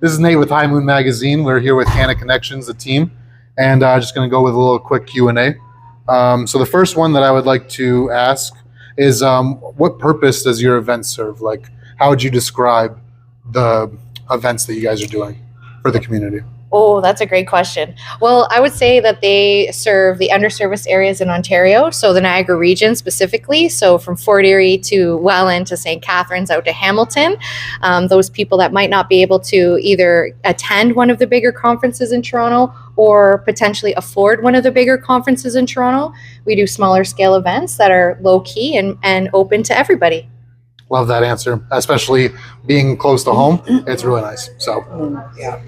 This is Nate with High Moon Magazine. We're here with Canna Connections, the team, and just going to go with a little quick Q&A. So the first one that I would like to ask is, what purpose does your event serve? Like, how would you describe the events that you guys are doing for the community? Oh, that's a great question. Well, I would say that they serve the underserviced areas in Ontario, so the Niagara region specifically. So from Fort Erie to Welland to St. Catharines out to Hamilton, those people that might not be able to either attend one of the bigger conferences in Toronto or potentially afford one of the bigger conferences in Toronto. We do smaller scale events that are low key and open to everybody. Love that answer, especially being close to home. It's really nice. So, Yeah.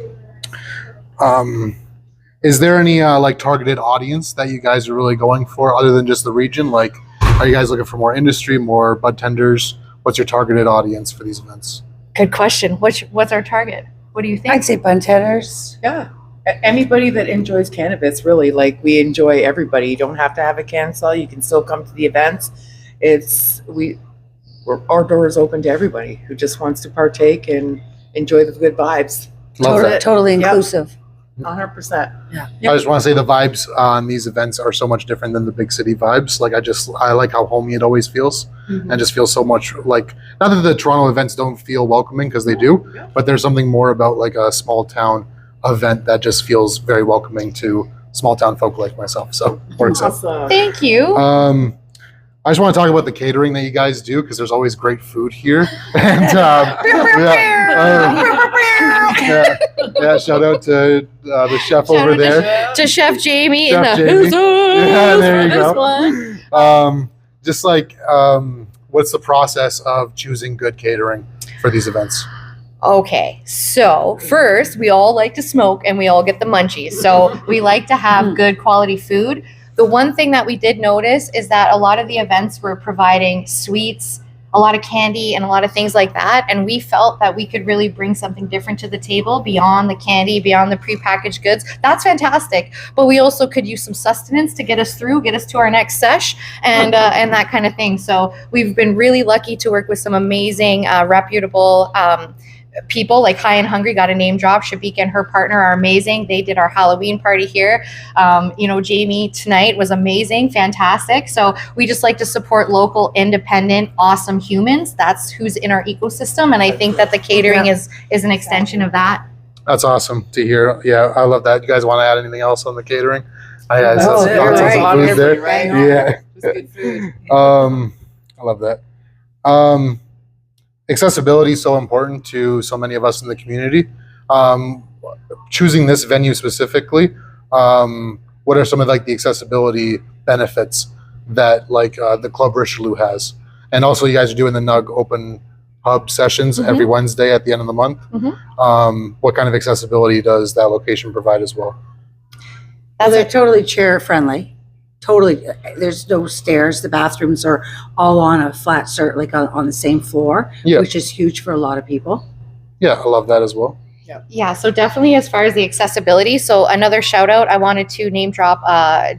Is there any like targeted audience that you guys are really going for other than just the region? Like, are you guys looking for more industry, more bud tenders? What's your targeted audience for these events? Good question. What's our target? What do you think? I'd say bud tenders. Yeah. Anybody that enjoys cannabis, really. Like, we enjoy everybody. You don't have to have a cancel. You can still come to the events. Our door is open to everybody who just wants to partake and enjoy the good vibes. Love that. Totally inclusive. 100%. Yeah. I just want to say the vibes on these events are so much different than the big city vibes. Like, I like how homey it always feels, and just feels so much like, not that the Toronto events don't feel welcoming, because they do, but there's something more about like a small town event that just feels very welcoming to small town folk like myself. So works out. Awesome. Thank you. I just want to talk about the catering that you guys do, because there's always great food here. And yeah, shout out to the chef Shout over out there. to Chef Jamie Chef in the Jamie. who's Yeah, there you for this go. one. Just like, what's the process of choosing good catering for these events? Okay, so first, we all like to smoke and we all get the munchies. So we like to have good quality food. The one thing that we did notice is that a lot of the events were providing sweets, a lot of candy, and a lot of things like that. And we felt that we could really bring something different to the table beyond the candy, beyond the prepackaged goods. That's fantastic. But we also could use some sustenance to get us through, get us to our next sesh, and that kind of thing. So we've been really lucky to work with some amazing, reputable people like High and Hungry. Got a name drop. Shabika and her partner are amazing. They did our Halloween party here. Jamie tonight was amazing, fantastic. So we just like to support local, independent, awesome humans. That's who's in our ecosystem, and I think that the catering is an extension of that. That's awesome to hear. Yeah, I love that. You guys want to add anything else on the catering? I That's saw some it, thoughts on right. some food there. Right. Yeah. Just good food. I love that. Accessibility is so important to so many of us in the community. Choosing this venue specifically, what are some of like the accessibility benefits that like the Club Richelieu has? And also, you guys are doing the NUG open hub sessions every Wednesday at the end of the month. What kind of accessibility does that location provide as well? They're totally chair friendly. Totally. There's no stairs. The bathrooms are all on a flat like on the same floor, which is huge for a lot of people. Yeah, I love that as well. Yeah, so definitely as far as the accessibility. So another shout out, I wanted to name drop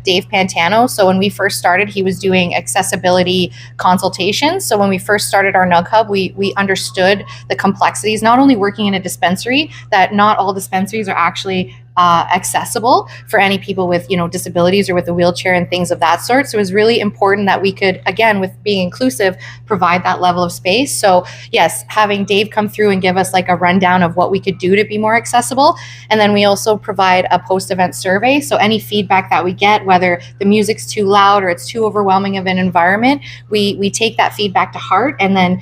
Dave Pantano. So when we first started, he was doing accessibility consultations. So when we first started our NUG Hub, we understood the complexities, not only working in a dispensary, that not all dispensaries are actually accessible for any people with disabilities or with a wheelchair and things of that sort. So it was really important that we could, again, with being inclusive, provide that level of space. So yes, having Dave come through and give us like a rundown of what we could do to be more accessible. And then we also provide a post-event survey. So any feedback that we get, whether the music's too loud or it's too overwhelming of an environment, we take that feedback to heart and then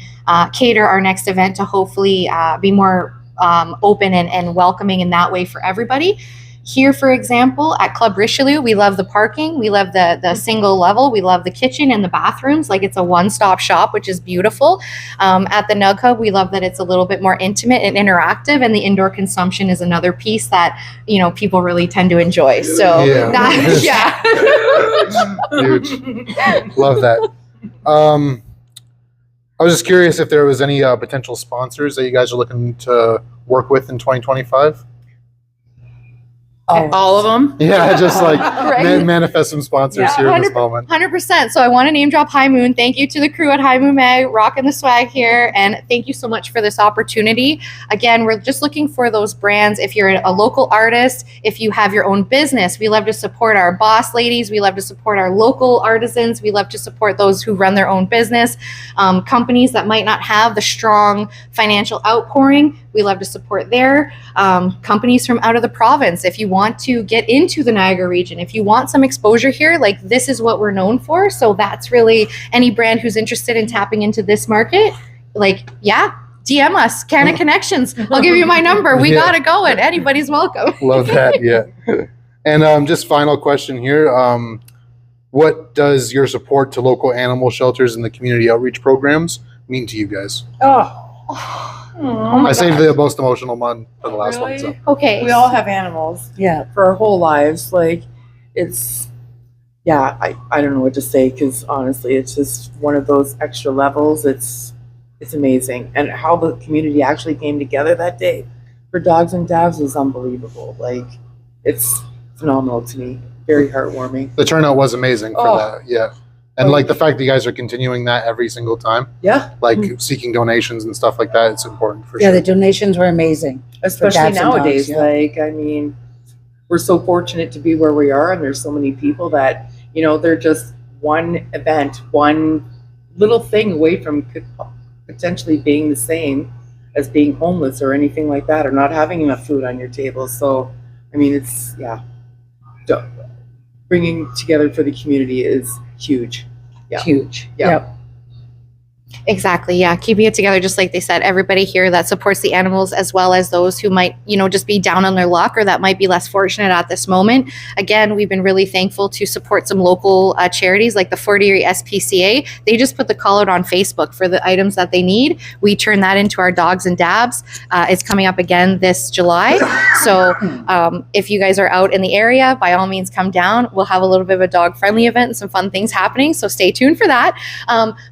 cater our next event to hopefully be more open and welcoming in that way for everybody. Here, for example, at Club Richelieu, we love the parking, we love the single level, we love the kitchen and the bathrooms. Like, it's a one-stop shop, which is beautiful. At the NUG Hub, we love that it's a little bit more intimate and interactive, and the indoor consumption is another piece that people really tend to enjoy. So Yeah. Huge. Love that. I was just curious if there was any potential sponsors that you guys are looking to work with in 2025. All of them? Yeah, just like Right. manifest some sponsors Yeah, here in this moment. 100%. So I want to name drop High Moon. Thank you to the crew at High Moon Mag, rocking the swag here. And thank you so much for this opportunity. Again, we're just looking for those brands. If you're a local artist, if you have your own business, we love to support our boss ladies. We love to support our local artisans. We love to support those who run their own business. Companies that might not have the strong financial outpouring, we love to support there. Companies from out of the province, if you want to get into the Niagara region, if you want some exposure here, like this is what we're known for. So that's really any brand who's interested in tapping into this market, like, yeah, DM us, Canna Connections. I'll give you my number. We got it going. Anybody's welcome. Love that. Yeah. And just final question here. What does your support to local animal shelters and the community outreach programs mean to you guys? I saved the most emotional one for the last one. So. Okay. We all have animals. Yeah. For our whole lives. Like, it's, yeah, I don't know what to say, because honestly, it's just one of those extra levels. It's amazing. And how the community actually came together that day for Dogs and Dabs was unbelievable. Like, it's phenomenal to me. Very heartwarming. The turnout was amazing for that. Yeah. And like the fact that you guys are continuing that every single time, Yeah. like seeking donations and stuff like that, it's important for Yeah, sure. the donations were amazing. Especially Dabs and nowadays. Dogs, yeah. Like, I mean, we're so fortunate to be where we are, and there's so many people that, you know, they're just one event, one little thing away from potentially being the same as being homeless or anything like that, or not having enough food on your table. So, I mean, it's, yeah, bringing together for the community is huge. Yeah. Huge. Yeah. Yep. Exactly. Yeah. Keeping it together, just like they said, everybody here that supports the animals, as well as those who might, you know, just be down on their luck or that might be less fortunate at this moment. Again, we've been really thankful to support some local charities like the Fort Erie SPCA. They just put the call out on Facebook for the items that they need. We turn that into our Dogs and Dabs. It's coming up again this July. So if you guys are out in the area, by all means, come down. We'll have a little bit of a dog friendly event and some fun things happening. So stay tuned for that.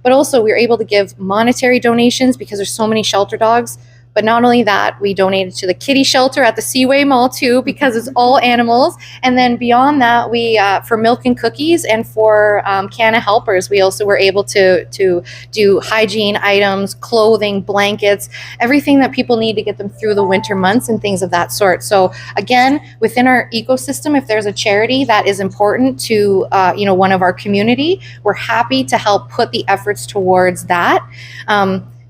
But also we're able to give monetary donations because there's so many shelter dogs. But not only that, we donated to the kitty shelter at the Seaway Mall too, because it's all animals. And then beyond that, we for milk and cookies and for Canna helpers, we also were able to do hygiene items, clothing, blankets, everything that people need to get them through the winter months and things of that sort. So again, within our ecosystem, if there's a charity that is important to one of our community, we're happy to help put the efforts towards that.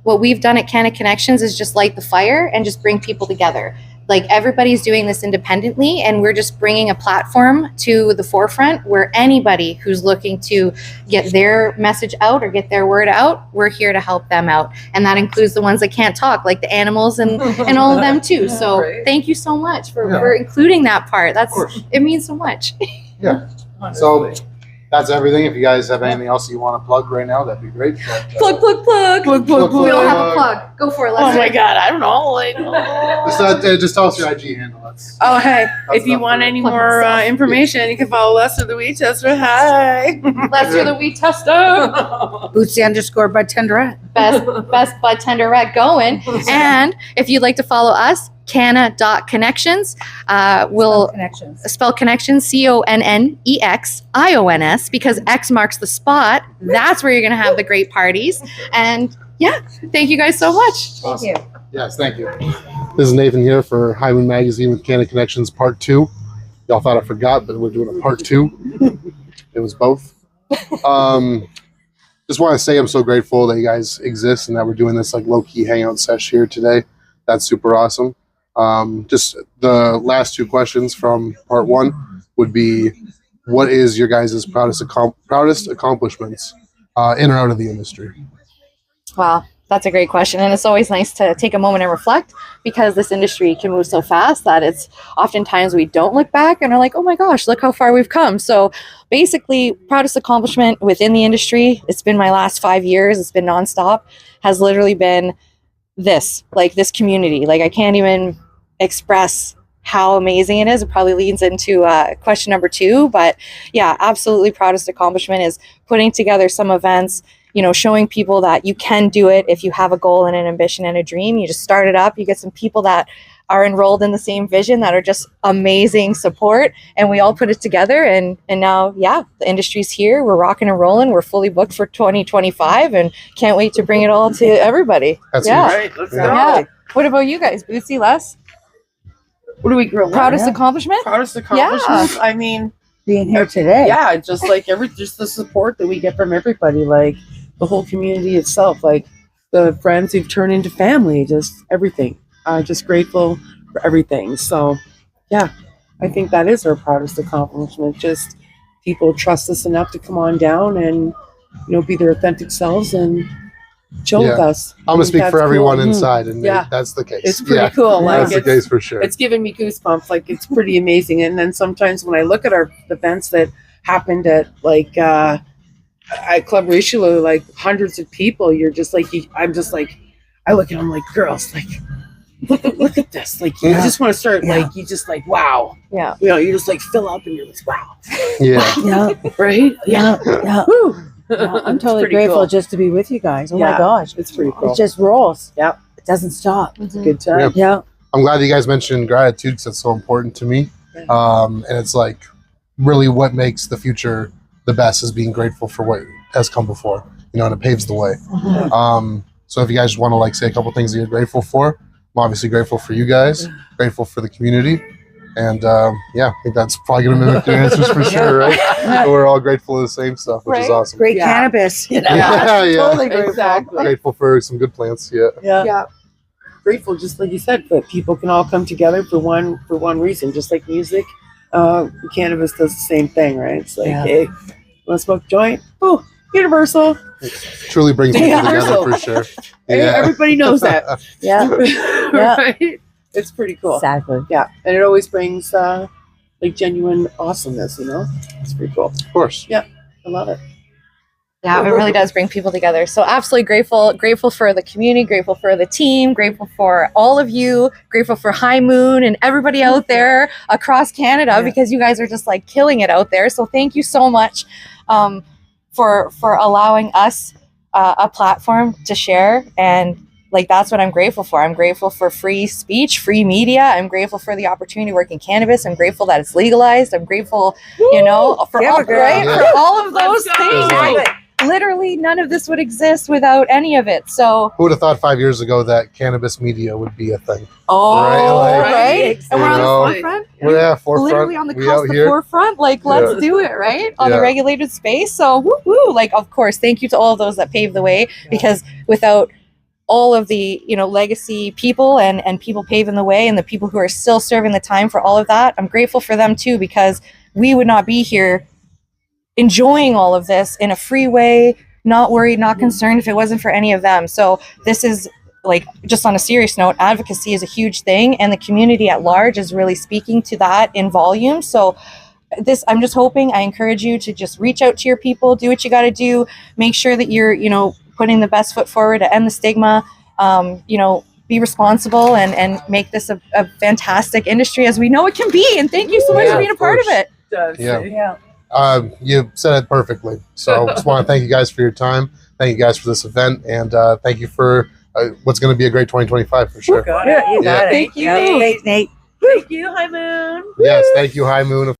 What we've done at Canna Connections is just light the fire and just bring people together. Like everybody's doing this independently, and we're just bringing a platform to the forefront where anybody who's looking to get their message out or get their word out, we're here to help them out. And that includes the ones that can't talk, like the animals and all of them too. So thank you so much for including that part. It means so much. Yeah. So that's everything. If you guys have anything else you want to plug right now, that'd be great. But, Plug. We don't have a plug. Go for it. Oh my God, I don't know. Like, just tell us your IG handle. oh, hey, if you enough want for any Plug more myself. information, you can follow Lester the Weed Tester. Hi. Lester the Wheat Tester. Bootsy_Bud Best bud tender rat going. And if you'd like to follow us, canna.connections. We'll Connections. spell connections CONNEXIONS because X marks the spot. That's where you're going to have the great parties. And yeah, thank you guys so much. Awesome. Thank you. Yes, thank you. This is Nathan here for High Moon Magazine with Canna Connections Part 2. Y'all thought I forgot, but we're doing a Part 2. It was both. Just want to say I'm so grateful that you guys exist and that we're doing this like low-key hangout sesh here today. That's super awesome. Just the last two questions from Part 1 would be, what is your guys' proudest accomplishments in or out of the industry? Wow, that's a great question. And it's always nice to take a moment and reflect because this industry can move so fast that it's oftentimes we don't look back and are like, oh my gosh, look how far we've come. So basically, proudest accomplishment within the industry, it's been my last 5 years, it's been nonstop, has literally been this community. Like I can't even express how amazing it is. It probably leads into question number 2, but yeah, absolutely proudest accomplishment is putting together some events, showing people that you can do it if you have a goal and an ambition and a dream. You just start it up, you get some people that are enrolled in the same vision that are just amazing support, and we all put it together, and now the industry's here. We're rocking and rolling. We're fully booked for 2025 and can't wait to bring it all to everybody. That's yeah. huge. Right, let's Yeah. go. What about you guys? Bootsy, Les? What do we grow? Proudest accomplishment? Proudest accomplishments. I mean, Being here today. yeah, just like just the support that we get from everybody, like the whole community itself, like the friends who've turned into family, just everything. Just grateful for everything. So, yeah, I think that is our proudest accomplishment. Just people trust us enough to come on down and be their authentic selves and chill with us. I'm gonna speak for everyone cool. inside, and Yeah. that's the case. It's pretty cool. Like That's the case for sure. It's giving me goosebumps. Like it's pretty amazing. And then sometimes when I look at our events that happened at at Club Richelieu, like hundreds of people, you're just like I'm just like I look at them like girls, like look at this. Like you just want to start like you just like wow. Yeah. You just like fill up and you're like wow. Yeah. Yeah. Right? Yeah. Yeah. Woo. Yeah, I'm It's totally pretty grateful cool. just to be with you guys. Oh Yeah. my gosh. It's pretty cool. It just rolls. Yep. It doesn't stop. It's a good time. Yeah. Yeah. I'm glad you guys mentioned gratitude because it's so important to me. And it's like really what makes the future the best is being grateful for what has come before, and it paves the way. So if you guys want to like say a couple things that you're grateful for, I'm obviously grateful for you guys, grateful for the community. And I think that's probably going to mimic your answers for sure, right? We're all grateful for the same stuff, which is Right. awesome. Great Yeah. cannabis. Yeah, yeah. Totally grateful. Exactly. Grateful for some good plants, yeah. Yeah. Yeah. Grateful, just like you said, that people can all come together for one reason, just like music. Cannabis does the same thing, right? It's like, Yeah. hey, want to smoke a joint? Oh, universal. Truly brings people Yeah. together for sure. Hey, everybody knows that. Yeah. Right? It's pretty cool. Exactly. Yeah, and it always brings like genuine awesomeness. It's pretty cool. Of course. I love it. Yeah, it really does bring people together. So absolutely grateful for the community, grateful for the team, grateful for all of you, grateful for High Moon and everybody out there across Canada because you guys are just like killing it out there. So thank you so much for allowing us a platform to share, and like that's what I'm grateful for. I'm grateful for free speech, free media. I'm grateful for the opportunity to work in cannabis. I'm grateful that it's legalized. I'm grateful, for Yeah, all, girl. right? Yeah. For all of those Let's go. things. Exactly. Literally none of this would exist without any of it. So Who would have thought 5 years ago that cannabis media would be a thing? right? Like, And we're on you the forefront. We're at forefront. Literally on the we cusp out of the here. forefront. Like, let's do it, right? On the Yeah. regulated space. So woo. Like, of course, thank you to all of those that paved the way, because without all of the legacy people and people paving the way and the people who are still serving the time for all of that, I'm grateful for them too, because we would not be here enjoying all of this in a free way, not worried, not concerned if it wasn't for any of them. So this is like, just on a serious note, advocacy is a huge thing, and the community at large is really speaking to that in volume. So I'm just hoping, I encourage you to just reach out to your people, do what you got to do, make sure that you're, putting the best foot forward to end the stigma, be responsible and make this a fantastic industry as we know it can be. And thank you so much Yeah, for being a of part of course. it. Yeah. You said it perfectly. So just want to thank you guys for your time. Thank you guys for this event. And thank you for what's going to be a great 2025 for sure. Yeah, you got it. Thank you. Yeah. Thanks, Nate. Thank you, High Moon. Yes, thank you, High Moon.